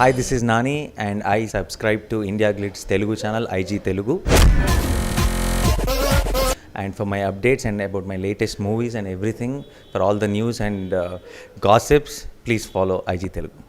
Hi, this is Nani and I subscribe to India Glitz Telugu channel, IG Telugu. And for my updates and about my latest movies and everything, for all the news and gossips, please follow IG Telugu.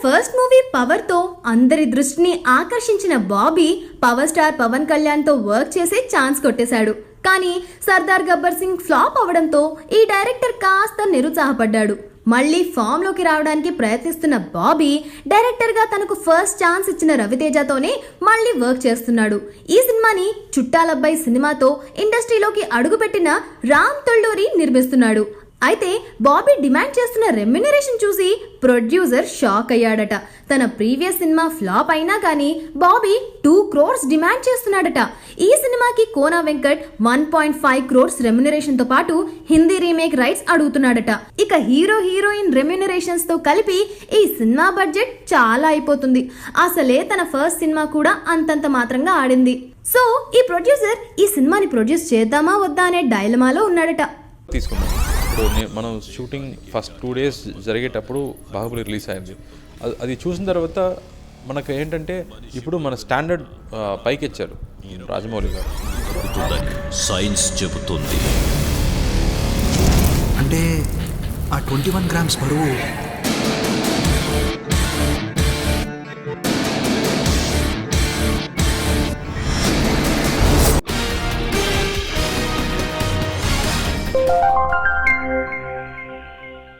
First movie పవర్తో అందరి దృష్టిని ఆకర్షించిన Bobby power star Pawan కళ్యాణ్తో work చేసే chance కొట్టేశాడు. కానీ Sardar Gabbar Singh flop అవడంతో ఈ డైరెక్టర్ కాస్త నిరుత్సాహపడ్డాడు. మళ్ళీ ఫామ్లోకి రావడానికి ప్రయత్నిస్తున్న బాబీ డైరెక్టర్గా తనకు ఫస్ట్ ఛాన్స్ ఇచ్చిన రవితేజతోనే మళ్ళీ వర్క్ చేస్తున్నాడు. ఈ సినిమాని చుట్టాలబ్బాయి సినిమాతో ఇండస్ట్రీలోకి అడుగుపెట్టిన రామ్ తొళ్ళూరి నిర్మిస్తున్నాడు. అయితే బాబీ డిమాండ్ చేస్తున్న రెమ్యునరేషన్ చూసి ప్రొడ్యూసర్ షాక్ అయ్యాడట. తన ప్రీవియస్ సినిమా ఫ్లాప్ అయినా కానీ బాబీ 2 crores డిమాండ్ చేస్తున్నాడట. ఈ సినిమాకి కోనా వెంకట్ 1.5 crores రెమ్యునరేషన్ తో పాటు హిందీ రీమేక్ రైట్స్ అడుగుతున్నాడట. ఇక హీరోయిన్ రెమ్యునరేషన్స్ తో కలిపి ఈ సినిమా బడ్జెట్ చాలా అయిపోతుంది. అసలే తన ఫస్ట్ సినిమా కూడా అంతంత మాత్రంగా ఆడింది. సో ఈ ప్రొడ్యూసర్ ఈ సినిమాని ప్రొడ్యూస్ చేద్దామా వద్దా అనే డైలమాలో ఉన్నాడట. తీసుకున్నాం. ఇప్పుడు మనం షూటింగ్ ఫస్ట్ 2 days జరిగేటప్పుడు బాహుబలి రిలీజ్ అయింది. అది చూసిన తర్వాత మనకు ఏంటంటే ఇప్పుడు మన స్టాండర్డ్ పైకి ఇచ్చారు రాజమౌళి గారు. సైన్స్ చెబుతుంది అంటే ఆ 21 grams బరువు